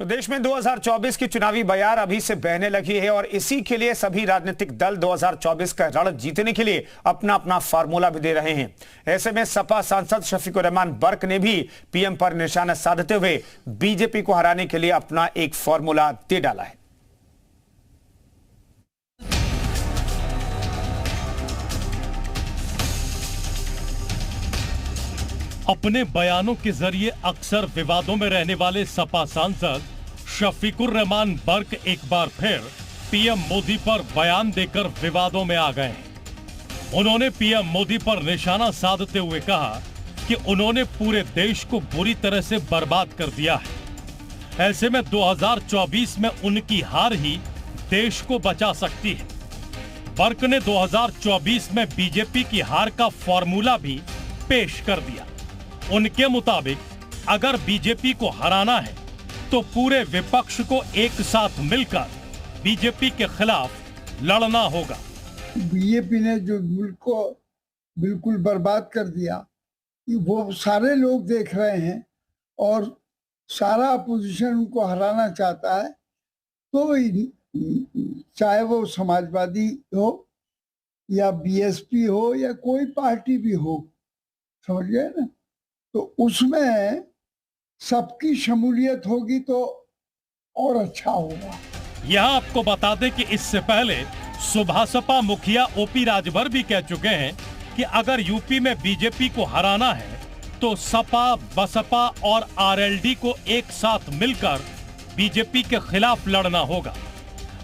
प्रदेश में 2024 की चुनावी बयार अभी से बहने लगी है और इसी के लिए सभी राजनीतिक दल 2024 का रण जीतने के लिए अपना अपना फार्मूला भी दे रहे हैं। ऐसे में सपा सांसद शफीकुर रहमान बर्क ने भी पीएम पर निशाना साधते हुए बीजेपी को हराने के लिए अपना एक फार्मूला दे डाला है। अपने बयानों के जरिए अक्सर विवादों में रहने वाले सपा सांसद शफीकुर रहमान बर्क एक बार फिर पीएम मोदी पर बयान देकर विवादों में आ गए। उन्होंने पीएम मोदी पर निशाना साधते हुए कहा कि उन्होंने पूरे देश को बुरी तरह से बर्बाद कर दिया है। ऐसे में 2024 में उनकी हार ही देश को बचा सकती है। बर्क ने 2024 में बीजेपी की हार का फॉर्मूला भी पेश कर दिया। उनके मुताबिक अगर बीजेपी को हराना है तो पूरे विपक्ष को एक साथ मिलकर बीजेपी के खिलाफ लड़ना होगा। बीजेपी ने जो मुल्क को बिल्कुल बर्बाद कर दिया, वो सारे लोग देख रहे हैं और सारा अपोजिशन उनको हराना चाहता है। तो चाहे वो समाजवादी हो या बीएसपी हो या कोई पार्टी भी हो, समझ गए ना, तो उसमें सबकी शमूलियत होगी तो और अच्छा होगा। यहाँ आपको बता दें कि इससे पहले सुभासपा मुखिया ओपी राजभर भी कह चुके हैं कि अगर यूपी में बीजेपी को हराना है तो सपा, बसपा और आरएलडी को एक साथ मिलकर बीजेपी के खिलाफ लड़ना होगा।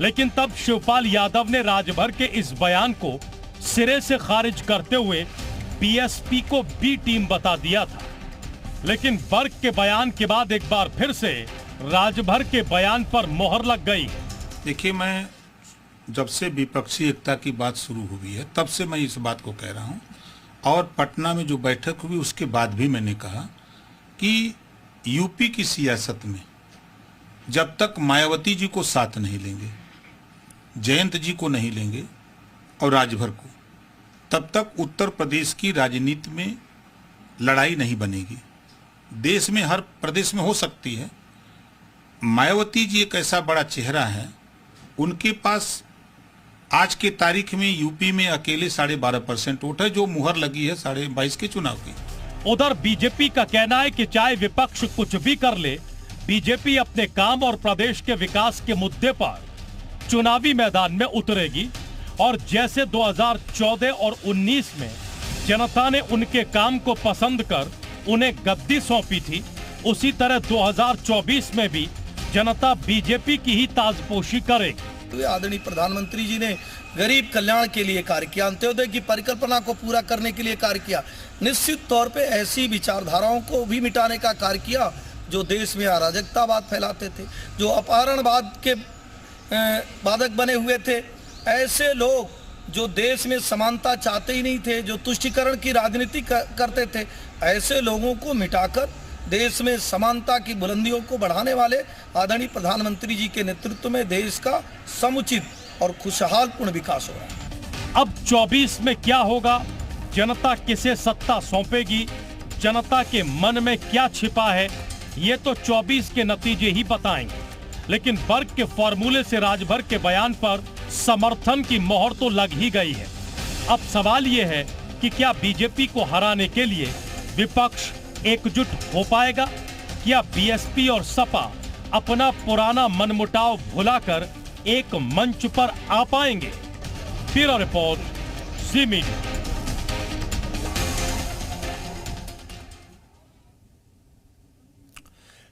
लेकिन तब शिवपाल यादव ने राजभर के इस बयान को सिरे से खारिज करते हुए बीएसपी को बी टीम बता दिया था। लेकिन बर्क के बयान के बाद एक बार फिर से राजभर के बयान पर मोहर लग गई। देखिए, मैं जब से विपक्षी एकता की बात शुरू हुई है तब से मैं इस बात को कह रहा हूं, और पटना में जो बैठक हुई उसके बाद भी मैंने कहा कि यूपी की सियासत में जब तक मायावती जी को साथ नहीं लेंगे, जयंत जी को नहीं लेंगे और राजभर को, तब तक उत्तर प्रदेश की राजनीति में लड़ाई नहीं बनेगी। देश में हर प्रदेश में हो सकती है। मायावती जी एक ऐसा बड़ा चेहरा है, उनके पास आज के तारीख में यूपी में अकेले 12.5% वोट है, जो मुहर लगी है 22.5 के चुनाव की। उधर बीजेपी का कहना है कि चाहे विपक्ष कुछ भी कर ले, बीजेपी अपने काम और प्रदेश के विकास के मुद्दे पर चुनावी मैदान में उतरेगी और जैसे 2014 और 19 में जनता ने उनके काम को पसंद कर उन्हें गद्दी सौंपी थी, उसी तरह 2024 में भी जनता बीजेपी की ही ताजपोशी करेगी। आदरणीय प्रधानमंत्री जी ने गरीब कल्याण के लिए कार्य किया, अंत्योदय की परिकल्पना को पूरा करने के लिए कार्य किया, निश्चित तौर पे ऐसी विचारधाराओं को भी मिटाने का कार्य किया जो देश में अराजकतावाद फैलाते थे, जो अपहरणवाद के बाधक बने हुए थे। ऐसे लोग जो देश में समानता चाहते ही नहीं थे, जो तुष्टीकरण की राजनीति करते थे, ऐसे लोगों को मिटाकर देश में समानता की बुलंदियों को बढ़ाने वाले आदरणीय प्रधानमंत्री जी के नेतृत्व में देश का समुचित और खुशहाल पूर्ण विकास हो रहा है। अब 24 में क्या होगा, जनता किसे सत्ता सौंपेगी, जनता के मन में क्या छिपा है, ये तो 24 के नतीजे ही बताएंगे। लेकिन बर्क के फॉर्मूले से राजभर के बयान पर समर्थन की मोहर तो लग ही गई है। अब सवाल ये है कि क्या बीजेपी को हराने के लिए विपक्ष एकजुट हो पाएगा? क्या बीएसपी और सपा अपना पुराना मनमुटाव भुलाकर एक मंच पर आ पाएंगे? ब्यूरो रिपोर्ट, जी मीडिया।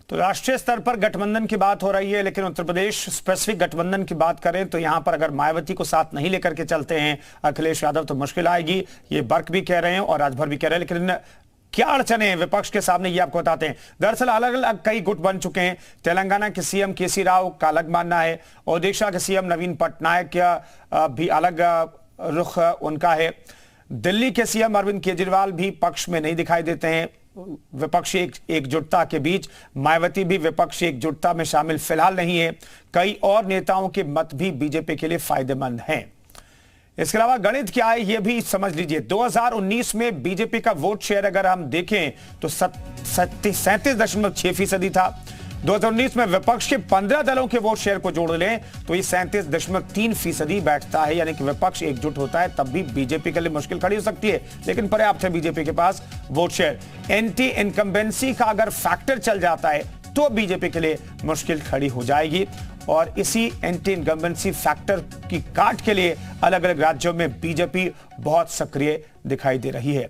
तो राष्ट्रीय स्तर पर गठबंधन की बात हो रही है, लेकिन उत्तर प्रदेश स्पेसिफिक गठबंधन की बात करें तो यहां पर अगर मायावती को साथ नहीं लेकर के चलते हैं अखिलेश यादव तो मुश्किल आएगी। ये बर्क भी कह रहे हैं और राजभर भी कह रहे हैं। लेकिन क्या अड़चने हैं विपक्ष के सामने, ये आपको बताते हैं। दरअसल अलग अलग कई गुट बन चुके हैं। तेलंगाना के सीएम केसी राव का अलग मानना है, ओडिशा के सीएम नवीन पटनायक का भी अलग रुख उनका है, दिल्ली के सीएम अरविंद केजरीवाल भी पक्ष में नहीं दिखाई देते हैं विपक्षी एकजुटता के बीच। मायावती भी विपक्षी एकजुटता में शामिल फिलहाल नहीं है। कई और नेताओं के मत भी बीजेपी के लिए फायदेमंद हैं। इसके अलावा गणित क्या है यह भी समझ लीजिए। 2019 में बीजेपी का वोट शेयर अगर हम देखें तो 37.6% था। 2019 में विपक्ष के 15 दलों के वोट शेयर को जोड़ लें तो ये 37.3% बैठता है, यानी कि विपक्ष एकजुट होता है तब भी बीजेपी के लिए मुश्किल खड़ी हो सकती है, लेकिन पर्याप्त है बीजेपी के पास वोट शेयर। एंटी इनकम्बेंसी का अगर फैक्टर चल जाता है तो बीजेपी के लिए मुश्किल खड़ी हो जाएगी और इसी एंटी इनकम्बेंसी फैक्टर की काट के लिए अलग अलग राज्यों में बीजेपी बहुत सक्रिय दिखाई दे रही है।